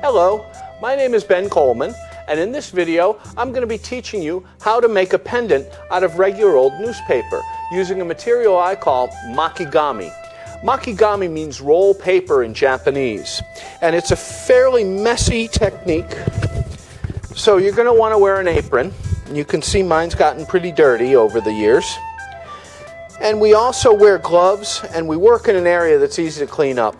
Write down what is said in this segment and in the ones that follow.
Hello, my name is Ben Coleman, and in this video I'm going to be teaching you how to make a pendant out of regular old newspaper using a material I call Makigami. Makigami means roll paper in Japanese, and it's a fairly messy technique, so you're going to want to wear an apron. You can see mine's gotten pretty dirty over the years. And we also wear gloves, and we work in an area that's easy to clean up.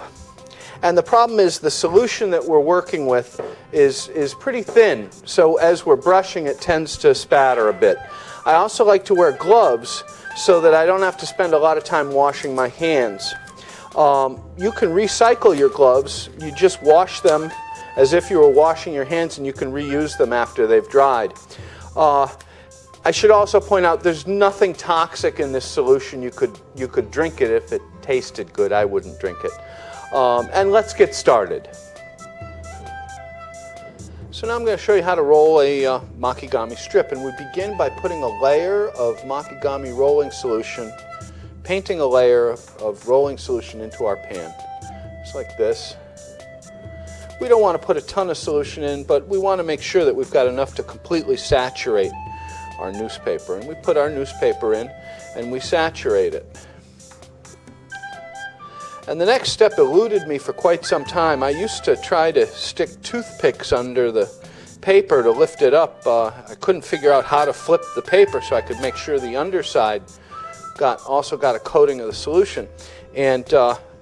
And the problem is the solution that we're working with is pretty thin, so as we're brushing it tends to spatter a bit. I also like to wear gloves so that I don't have to spend a lot of time washing my hands. You can recycle your gloves. You just wash them as if you were washing your hands, and you can reuse them after they've dried. I should also point out there's nothing toxic in this solution. You could drink it if it tasted good. I wouldn't drink it. And let's get started. So now I'm going to show you how to roll a Makigami strip, and we begin by putting a layer of Makigami rolling solution, painting a layer of rolling solution into our pan, just like this. We don't want to put a ton of solution in, but we want to make sure that we've got enough to completely saturate our newspaper. And we put our newspaper in and we saturate it. And the next step eluded me for quite some time. I used to try to stick toothpicks under the paper to lift it up. I couldn't figure out how to flip the paper so I could make sure the underside also got a coating of the solution. And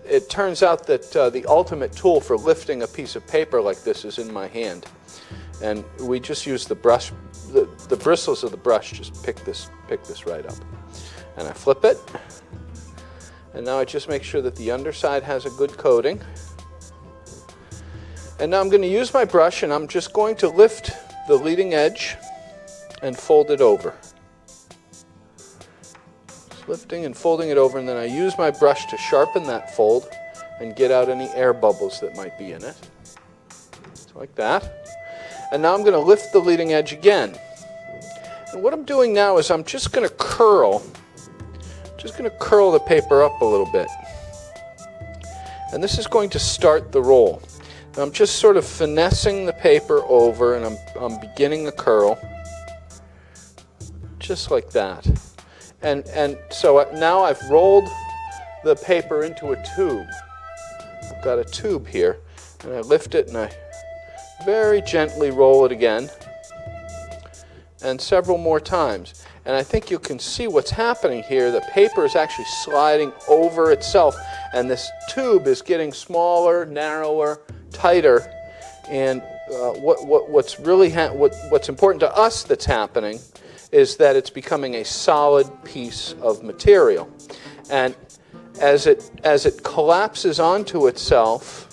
it turns out that the ultimate tool for lifting a piece of paper like this is in my hand. And we just use the brush. The bristles of the brush just pick this right up. And I flip it. And now I just make sure that the underside has a good coating. And now I'm going to use my brush, and I'm just going to lift the leading edge and fold it over. Just lifting and folding it over, and then I use my brush to sharpen that fold and get out any air bubbles that might be in it. Just like that. And now I'm going to lift the leading edge again. And what I'm doing now is I'm just going to curl the paper up a little bit. And this is going to start the roll. And I'm just sort of finessing the paper over, and I'm beginning the curl, just like that. And so now I've rolled the paper into a tube. I've got a tube here, and I lift it and I very gently roll it again, and several more times. And I think you can see what's happening here. The paper is actually sliding over itself, and this tube is getting smaller, narrower, tighter. And what's important to us that's happening is that it's becoming a solid piece of material. And as it collapses onto itself,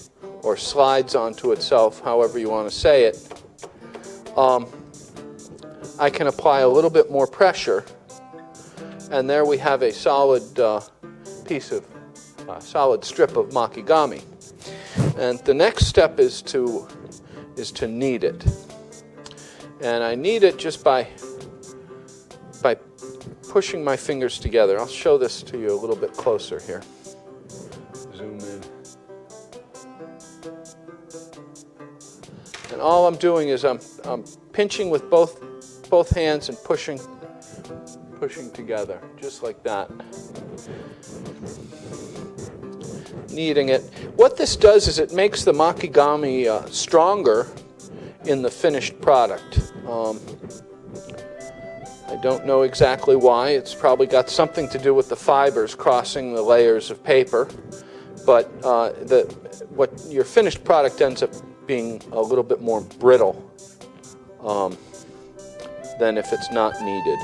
or slides onto itself, however you want to say it, I can apply a little bit more pressure, and there we have a solid solid strip of Makigami. And the next step is to knead it. And I knead it just by pushing my fingers together. I'll show this to you a little bit closer here. Zoom in. And all I'm doing is I'm pinching with both hands and pushing together, just like that. Kneading it. What this does is it makes the Makigami stronger in the finished product. I don't know exactly why. It's probably got something to do with the fibers crossing the layers of paper, but what your finished product ends up being a little bit more brittle than if it's not kneaded.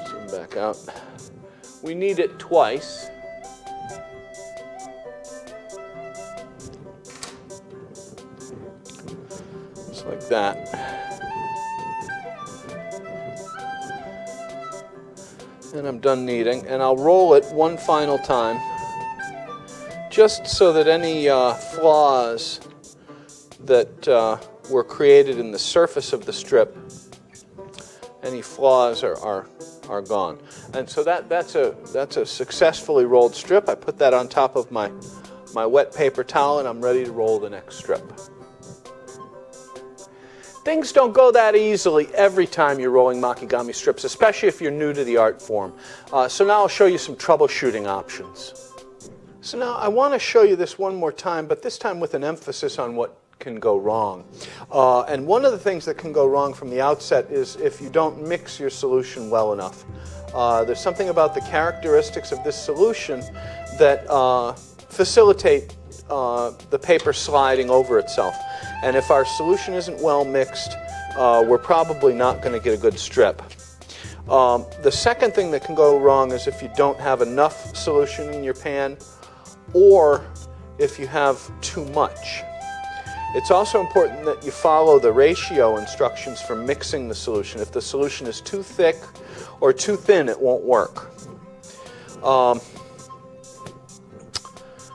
Zoom back out. We knead it twice. Just like that. And I'm done kneading, and I'll roll it one final time, just so that any flaws that were created in the surface of the strip, any flaws are gone. And so that's a successfully rolled strip. I put that on top of my my wet paper towel, and I'm ready to roll the next strip. Things don't go that easily every time you're rolling Makigami strips, especially if you're new to the art form. So now I'll show you some troubleshooting options. So now I want to show you this one more time, but this time with an emphasis on what can go wrong. And one of the things that can go wrong from the outset is if you don't mix your solution well enough. There's something about the characteristics of this solution that facilitate the paper sliding over itself. And if our solution isn't well mixed, we're probably not going to get a good strip. The second thing that can go wrong is if you don't have enough solution in your pan, or if you have too much. It's also important that you follow the ratio instructions for mixing the solution. If the solution is too thick or too thin, it won't work.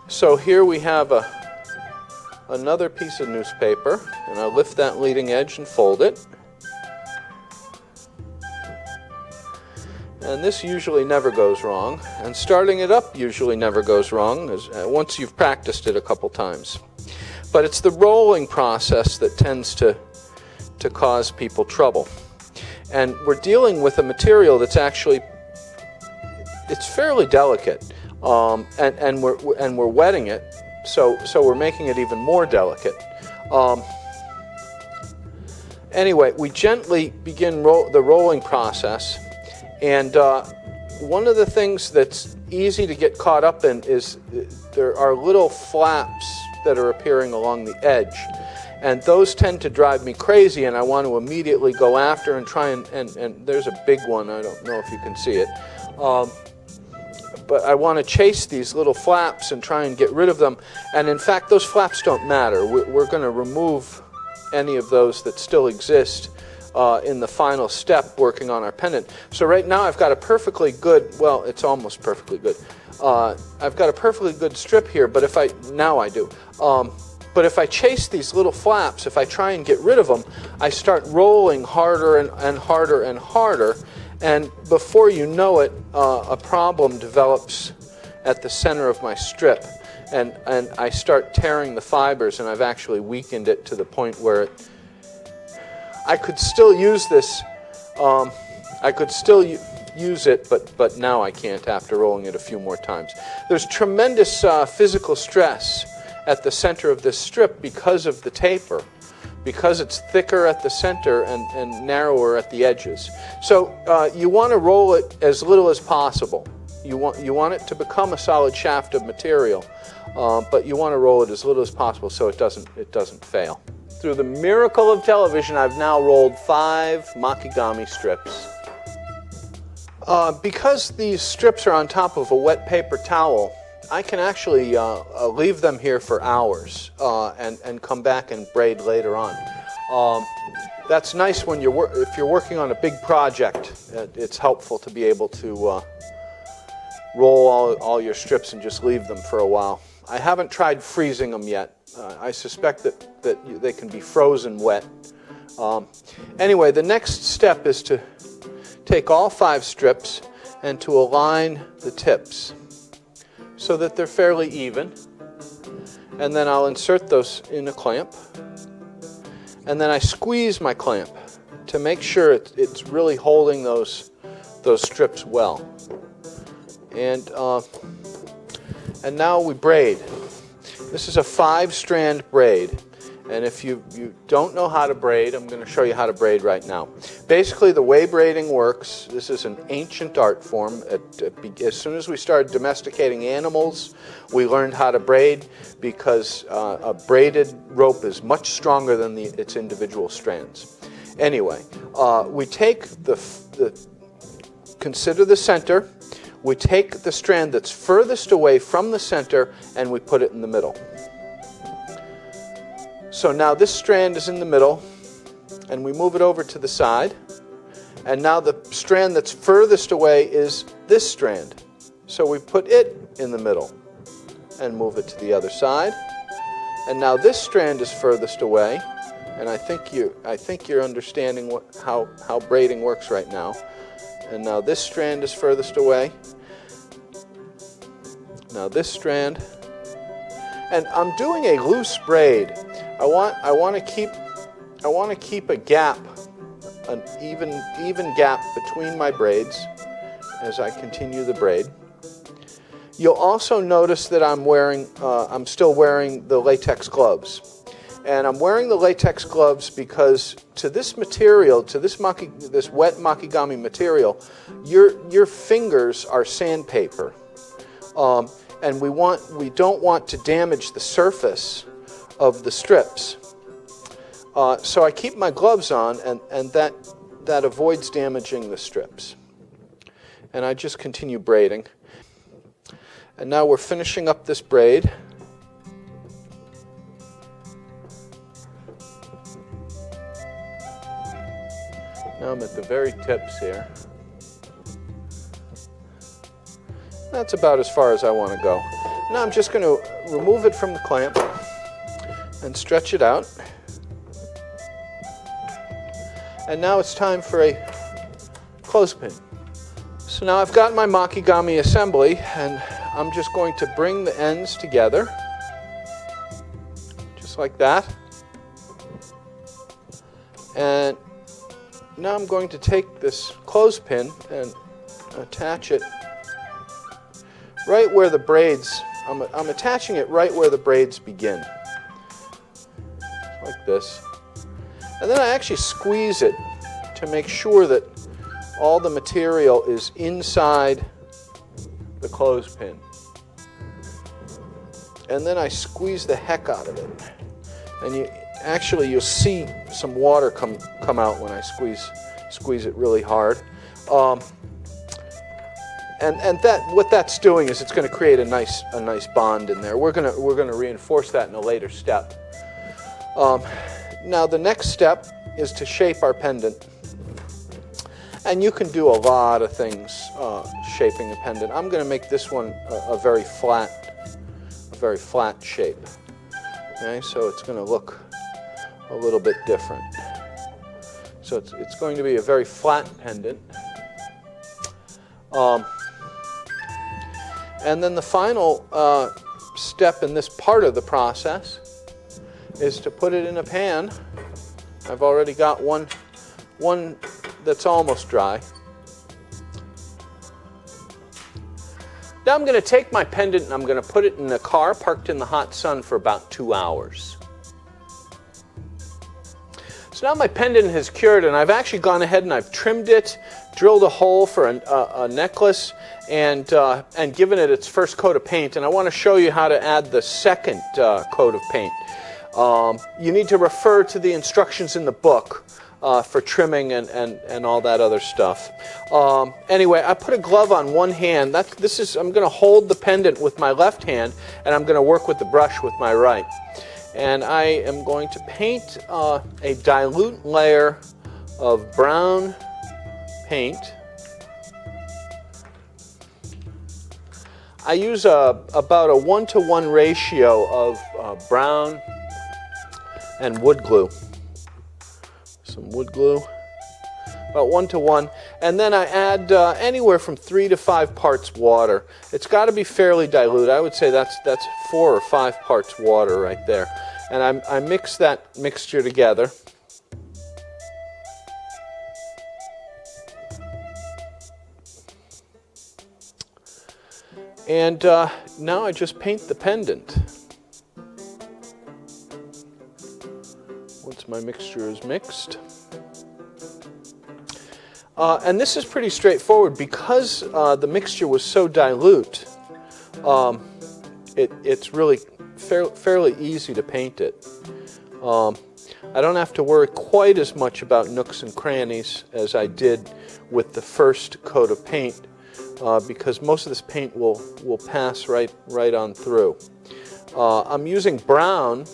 So here we have another piece of newspaper, and I'll lift that leading edge and fold it. And this usually never goes wrong, and starting it up usually never goes wrong once you've practiced it a couple times. But it's the rolling process that tends to cause people trouble. And we're dealing with a material that's actually, it's fairly delicate, and we're wetting it, so we're making it even more delicate. Anyway, we gently begin the rolling process. And one of the things that's easy to get caught up in is there are little flaps that are appearing along the edge. And those tend to drive me crazy, and I want to immediately go after and try and there's a big one, I don't know if you can see it. But I want to chase these little flaps and try and get rid of them. And in fact, those flaps don't matter. We're going to remove any of those that still exist in the final step working on our pendant. So right now I've got a perfectly good, well, it's almost perfectly good. I've got a perfectly good strip here, but now I do. But if I chase these little flaps, if I try and get rid of them, I start rolling harder and harder and harder, and before you know it, a problem develops at the center of my strip, and I start tearing the fibers, and I've actually weakened it to the point where I could still use this. I could still use it, but now I can't after rolling it a few more times. There's tremendous physical stress at the center of this strip because of the taper, because it's thicker at the center and narrower at the edges. So you want to roll it as little as possible. You want it to become a solid shaft of material, but you want to roll it as little as possible so it doesn't fail. Through the miracle of television, I've now rolled 5 Makigami strips. Because these strips are on top of a wet paper towel, I can actually leave them here for hours and come back and braid later on. That's nice when if you're working on a big project. It's helpful to be able to roll all your strips and just leave them for a while. I haven't tried freezing them yet. I suspect that they can be frozen wet. Anyway, the next step is to take all 5 strips and to align the tips so that they're fairly even. And then I'll insert those in a clamp. And then I squeeze my clamp to make sure it's really holding those strips well. And now we braid. This is a 5-strand braid, and if you don't know how to braid, I'm going to show you how to braid right now. Basically, the way braiding works, this is an ancient art form. As soon as we started domesticating animals, we learned how to braid because a braided rope is much stronger than its individual strands. Anyway, we take consider the center. We take the strand that's furthest away from the center and we put it in the middle. So now this strand is in the middle and we move it over to the side. And now the strand that's furthest away is this strand. So we put it in the middle and move it to the other side. And now this strand is furthest away. And I think you're understanding how braiding works right now. And now this strand is furthest away. Now this strand. And I'm doing a loose braid. I want to keep a gap, an even gap between my braids as I continue the braid. You'll also notice that I'm still wearing the latex gloves. And I'm wearing the latex gloves because to this material, to this wet Makigami material, your fingers are sandpaper. And we don't want to damage the surface of the strips. So I keep my gloves on, and that avoids damaging the strips. And I just continue braiding. And now we're finishing up this braid. Now I'm at the very tips here. That's about as far as I want to go. Now I'm just going to remove it from the clamp and stretch it out. And now it's time for a clothespin. So now I've got my Makigami assembly, and I'm just going to bring the ends together, just like that. And now I'm going to take this clothespin and attach it right where the braids, I'm attaching it right where the braids begin, like this. And then I actually squeeze it to make sure that all the material is inside the clothespin. And then I squeeze the heck out of it. And you'll see some water come out when I squeeze it really hard. And what that's doing is it's going to create a nice bond in there. We're going to reinforce that in a later step. Now the next step is to shape our pendant. And you can do a lot of things shaping a pendant. I'm going to make this one a very flat shape. Okay, so it's going to look a little bit different. So it's going to be a very flat pendant. And then the final step in this part of the process is to put it in a pan. I've already got one that's almost dry. Now I'm going to take my pendant and I'm going to put it in a car parked in the hot sun for about 2 hours. So now my pendant has cured, and I've actually gone ahead and I've trimmed it, drilled a hole for a necklace, and given it its first coat of paint. And I want to show you how to add the second coat of paint. You need to refer to the instructions in the book for trimming and all that other stuff. Anyway, I put a glove on one hand. I'm going to hold the pendant with my left hand, and I'm going to work with the brush with my right. And I am going to paint a dilute layer of brown paint. I use about a 1-to-1 ratio of brown and wood glue. Some wood glue, about 1-to-1, and then I add anywhere from 3 to 5 parts water. It's got to be fairly dilute. I would say that's 4 or 5 parts water right there. And I mix that mixture together. And now I just paint the pendant. Once my mixture is mixed. And this is pretty straightforward because the mixture was so dilute. It's really fairly easy to paint it. I don't have to worry quite as much about nooks and crannies as I did with the first coat of paint, because most of this paint will pass right on through. I'm using brown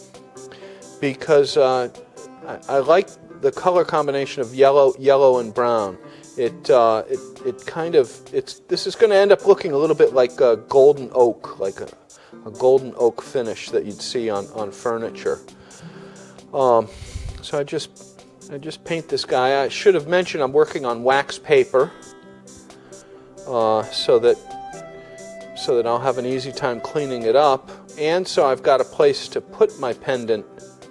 because I like the color combination of yellow and brown. This is going to end up looking a little bit like a golden oak, like a golden oak finish that you'd see on furniture. So I just paint this guy. I should have mentioned I'm working on wax paper, so that I'll have an easy time cleaning it up. and so I've got a place to put my pendant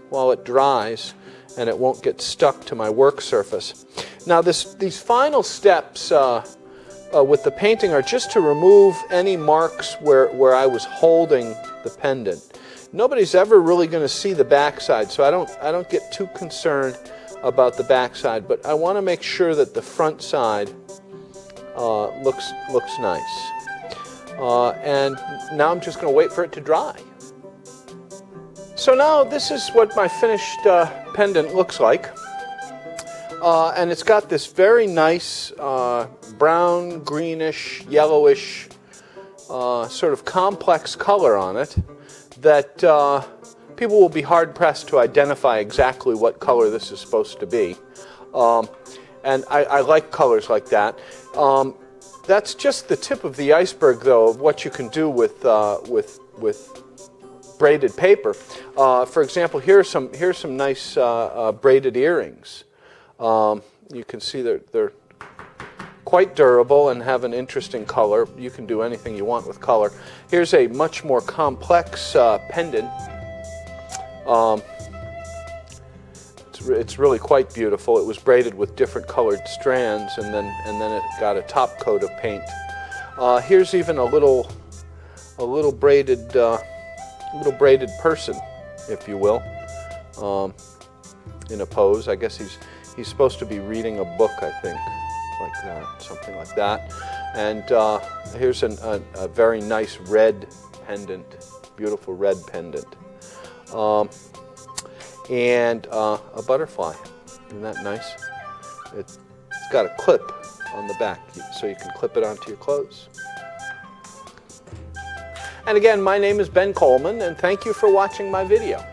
while it dries, and it won't get stuck to my work surface. Now these final steps with the painting are just to remove any marks where I was holding the pendant. Nobody's ever really going to see the backside, so I don't get too concerned about the backside, but I want to make sure that the front side looks nice. And now I'm just going to wait for it to dry. So now this is what my finished pendant looks like. And it's got this very nice brown, greenish, yellowish, sort of complex color on it that people will be hard-pressed to identify exactly what color this is supposed to be. And I like colors like that. That's just the tip of the iceberg, though, of what you can do with braided paper. For example, here's some nice braided earrings. You can see they're quite durable and have an interesting color. You can do anything you want with color. Here's a much more complex pendant. It's really quite beautiful. It was braided with different colored strands, and then it got a top coat of paint. Here's even a little braided person, if you will, in a pose. I guess he's supposed to be reading a book, I think, like that, something like that. And here's a very nice red pendant, beautiful red pendant. And a butterfly. Isn't that nice? It's got a clip on the back, so you can clip it onto your clothes. And again, my name is Ben Coleman, and thank you for watching my video.